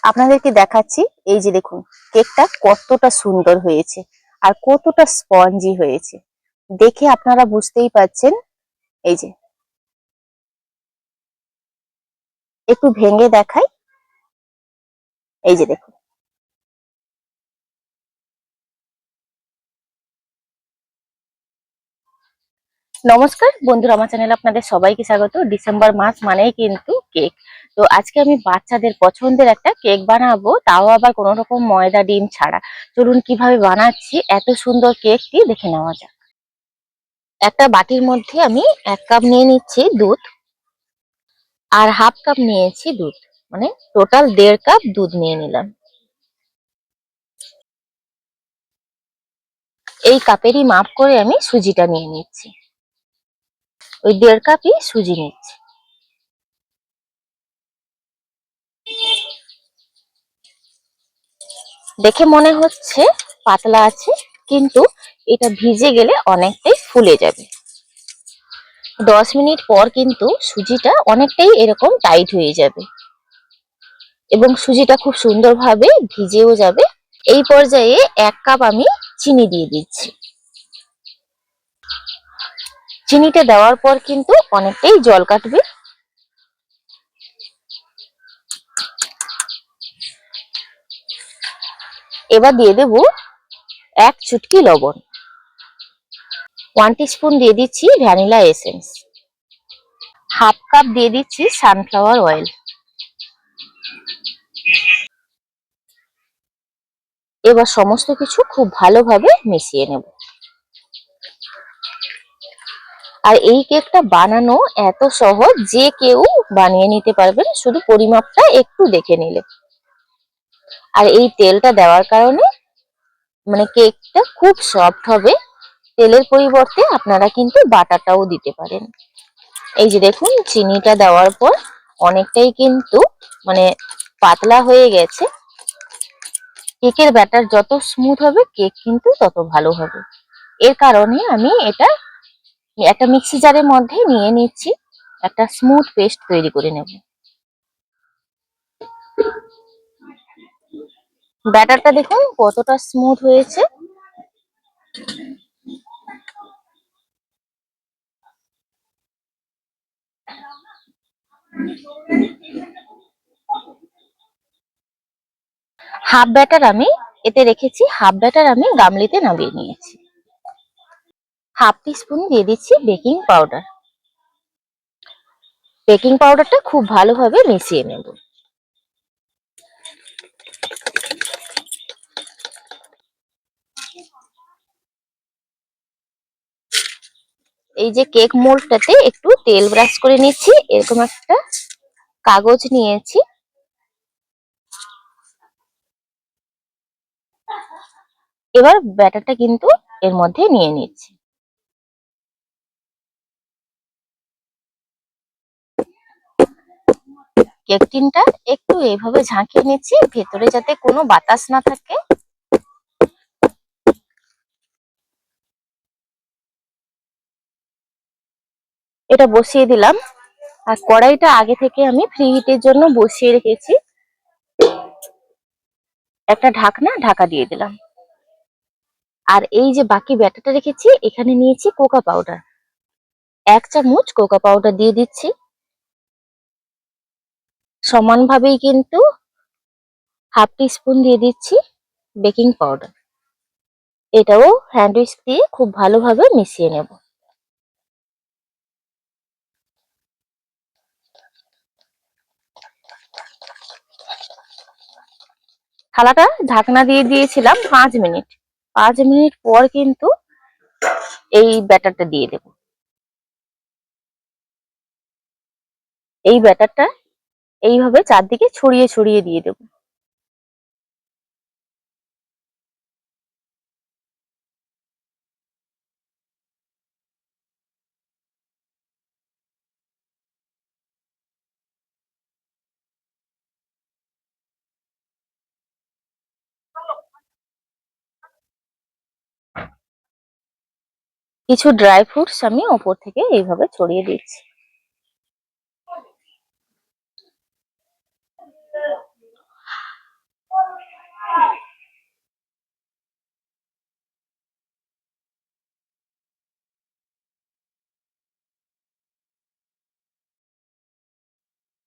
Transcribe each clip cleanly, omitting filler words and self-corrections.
আপনাদেরকে দেখাচ্ছি। এই যে দেখুন, কেকটা কতটা সুন্দর হয়েছে আর কতটা স্পঞ্জি হয়েছে, দেখে আপনারা বুঝতেই পারছেন। এই যে একটু ভেঙে দেখাই, এই যে দেখুন। নমস্কার বন্ধুরা, আমার চ্যানেলে আপনাদের সবাইকে স্বাগত। ডিসেম্বর মাস মানেই কিন্তু কেক। তো আজকে আমি বাচ্চাদের পছন্দের একটা কেক বানাবো, তাও আবার কোনো রকম ময়দা ডিম ছাড়া। চলুন কিভাবে বানাচ্ছি, এত সুন্দর কেকটি দেখে নেওয়া যাক। একটা বাটির মধ্যে আমি 1 কাপ নিয়ে নিচ্ছি দুধ, আর হাফ কাপ নিয়েছি দুধ, মানে টোটাল 1.5 কাপ দুধ নিয়ে নিলাম। এই কাপেরই মাপ করে আমি সুজিটা নিয়ে নিচ্ছি, ওই 1.5 কাপই সুজি নিচ্ছি। দেখে মনে হচ্ছে পাতলা আছে, কিন্তু এটা ভিজে গেলে অনেকটাই ফুলে যাবে। 10 মিনিট পর কিন্তু সুজিটা অনেকটাই এরকম টাইট হয়ে যাবে এবং সুজিটা খুব সুন্দরভাবে ভিজেও যাবে। এই পর্যায়ে 1 কাপ আমি চিনি দিয়ে দিচ্ছি। চিনিটা দেওয়ার পর কিন্তু অনেকটাই জল কাটবে। এবার দিয়ে দেব 1 চুটকি লবণ, 1 টিস্পুন দিয়ে দিচ্ছি ভ্যানিলা এসেন্স, হাফ কাপ দিয়ে দিচ্ছি সানফ্লাওয়ার অয়েল। এবার সমস্ত কিছু খুব ভালোভাবে মিশিয়ে নেব। আর এই কেকটা বানানো এত সহজ, যে কেউ বানিয়ে নিতে পারবেন, শুধু পরিমাপটা একটু দেখে নিলে। আর এই তেলটা দেওয়ার কারণে মানে কেকটা খুব সফট হবে। তেলের পরিবর্তে আপনারা কিন্তু বাটারটাও দিতে পারেন। এই যে দেখুন, চিনিটা দেওয়ার পর অনেকটাই কিন্তু মানে পাতলা হয়ে গেছে। কেকের ব্যাটার যত স্মুথ হবে, কেক কিন্তু তত ভালো হবে। এর কারণে আমি এটা একটা মিক্সি জারের মধ্যে নিয়ে নিচ্ছি, একটা স্মুথ পেস্ট তৈরি করে নেব। ব্যাটারটা দেখুন কতটা স্মুথ হয়েছে। হাফ ব্যাটার আমি এতে রেখেছি, হাফ ব্যাটার আমি গামলিতে নামিয়ে নিয়েছি। হাফ টিস্পুন দিয়ে দিচ্ছি বেকিং পাউডার। বেকিং পাউডারটা খুব ভালোভাবে মিশিয়ে নেব। এই যে কেক মোল্ডটাতে একটু তেল ব্রাশ করে নিচ্ছি, এরকম একটা কাগজ নিয়েছি। এবার ব্যাটারটা কিন্তু এর মধ্যে নিয়ে নিচ্ছি। কেক টিনটা একটু এইভাবে ঝাঁকিয়ে নিচ্ছি, ভেতরে যাতে কোনো বাতাস না থাকে। এটা বসিয়ে দিলাম, আর কড়াইটা আগে থেকে আমি প্রি হিটের জন্য বসিয়ে রেখেছি। একটা ঢাকা দিয়ে দিলাম। আর এই যে বাকি ব্যাটারটা রেখেছি, এখানে নিয়েছি কোকো পাউডার, 1 চামচ কোকো পাউডার দিয়ে দিচ্ছি। সমানভাবেই কিন্তু হাফ টিস্পুন দিয়ে দিচ্ছি বেকিং পাউডার। এটাও হ্যান্ড উইস্ক দিয়ে খুব ভালোভাবে মিশিয়ে নেব। থালাটা ঢাকনা দিয়ে দিয়েছিলাম 5 মিনিট। 5 মিনিট পর কিন্তু এই ব্যাটারটা দিয়ে দেব। এই ব্যাটারটা এইভাবে চারদিকে ছড়িয়ে ছড়িয়ে দিয়ে দেব। কিছু ড্রাই ফ্রুটস আমি ওপর থেকে এইভাবে ছড়িয়ে দিচ্ছি।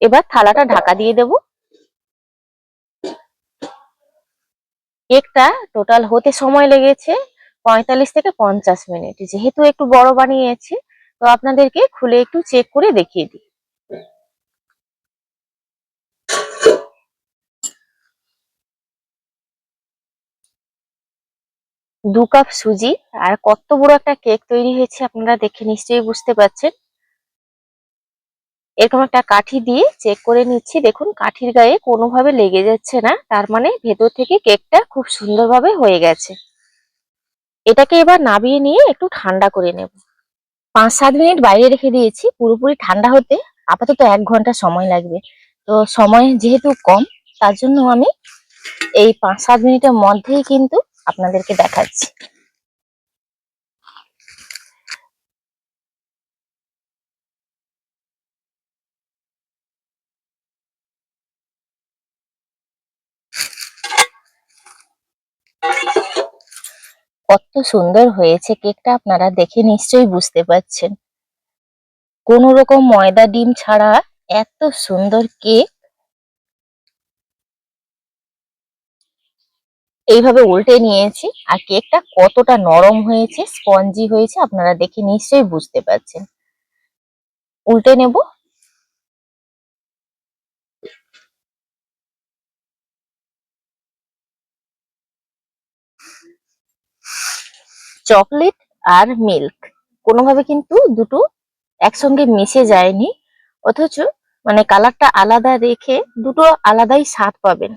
এবার থালাটা ঢাকা দিয়ে দেব। কেকটা টোটাল হতে সময় লেগেছে 45 থেকে 50 মিনিট। যেহেতু একটু বড় বানিয়েছি, তো আপনাদেরকে খুলে একটু চেক করে দেখিয়ে দিই। 2 কাপ সুজি আর কত বড় একটা কেক তৈরি হয়েছে আপনারা দেখে নিশ্চয়ই বুঝতে পারছেন। এরকম একটা কাঠি দিয়ে চেক করে নিচ্ছি। দেখুন কাঠির গায়ে কোনোভাবে লেগে যাচ্ছে না, তার মানে ভেতর থেকে কেকটা খুব সুন্দরভাবে হয়ে গেছে। এটাকে এবার নামিয়ে নিয়ে একটু ঠান্ডা করে নেব। 5-7 মিনিট বাইরে রেখে দিয়েছি পুরোপুরি ঠান্ডা হতে। আপাতত 1 ঘন্টা সময় লাগবে। তো সময় যেহেতু কম, তার জন্য আমি এই 5-7 মিনিটের মধ্যেই কিন্তু আপনাদেরকে দেখাচ্ছি। কত সুন্দর হয়েছে কেকটা, আপনারা দেখে নিশ্চয়ই বুঝতে পারছেন। কোনো রকম ময়দা ডিম ছাড়া এত সুন্দর কেক। এইভাবে উল্টে নিয়েছি আর কেকটা কতটা নরম হয়েছে, স্পঞ্জি হয়েছে আপনারা দেখে নিশ্চয়ই বুঝতে পারছেন। উল্টে নেব। চকলেট আর মিল্ক কোনোভাবে কিন্তু দুটো একসঙ্গে মিশে যায়নি, অথচ মানে কালারটা আলাদা রেখে দুটো আলাদাই স্বাদ পাবেন।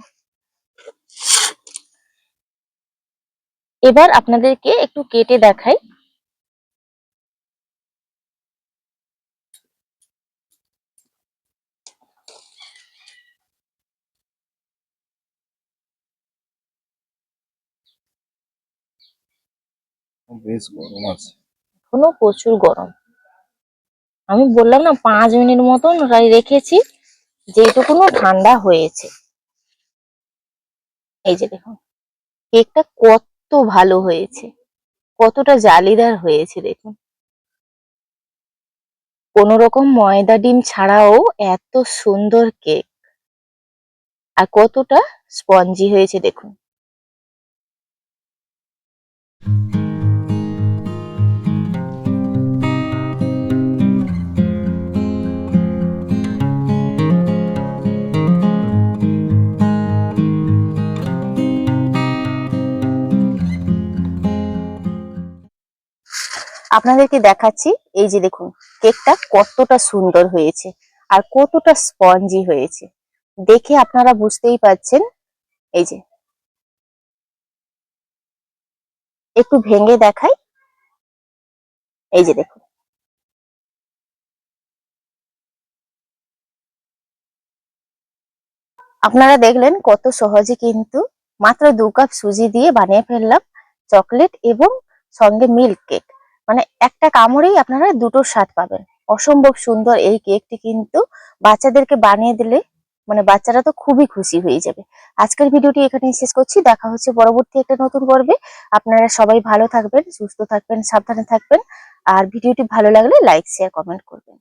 এবার আপনাদেরকে একটু কেটে দেখাই। বেশ গরম আছে। এখনো প্রচুর গরম। আমি বললাম না 5 মিনিট মতন রেখেছি, যেটুকুনো ঠান্ডা হয়েছে। এই যে দেখুন কেকটা কত ভালো হয়েছে, কতটা জালিদার হয়েছে দেখুন। কোনো রকম ময়দা ডিম ছাড়াও এত সুন্দর কেক, আর কতটা স্পঞ্জি হয়েছে দেখুন। আপনাদেরকে দেখাচ্ছি, এই যে দেখুন কেকটা কতটা সুন্দর হয়েছে আর কতটা স্পঞ্জি হয়েছে, দেখে আপনারা বুঝতেই পারছেন। এই যে একটু ভেঙে দেখাই, এই যে দেখুন। আপনারা দেখলেন কত সহজে কিন্তু মাত্র 2 কাপ সুজি দিয়ে বানিয়ে ফেললাম চকলেট এবং সঙ্গে মিল্ক কেক। মানে একটা কামড়েই আপনারা দুটোর স্বাদ পাবেন। অসম্ভব সুন্দর এই কেকটি কিন্তু বাচ্চাদেরকে বানিয়ে দিলে মানে বাচ্চারা তো খুবই খুশি হয়ে যাবে। আজকের ভিডিওটি এখানেই শেষ করছি, দেখা হচ্ছে পরবর্তী একটা নতুন পর্বে। আপনারা সবাই ভালো থাকবেন, সুস্থ থাকবেন, সাবধানে থাকবেন। আর ভিডিওটি ভালো লাগলে লাইক শেয়ার কমেন্ট করবেন।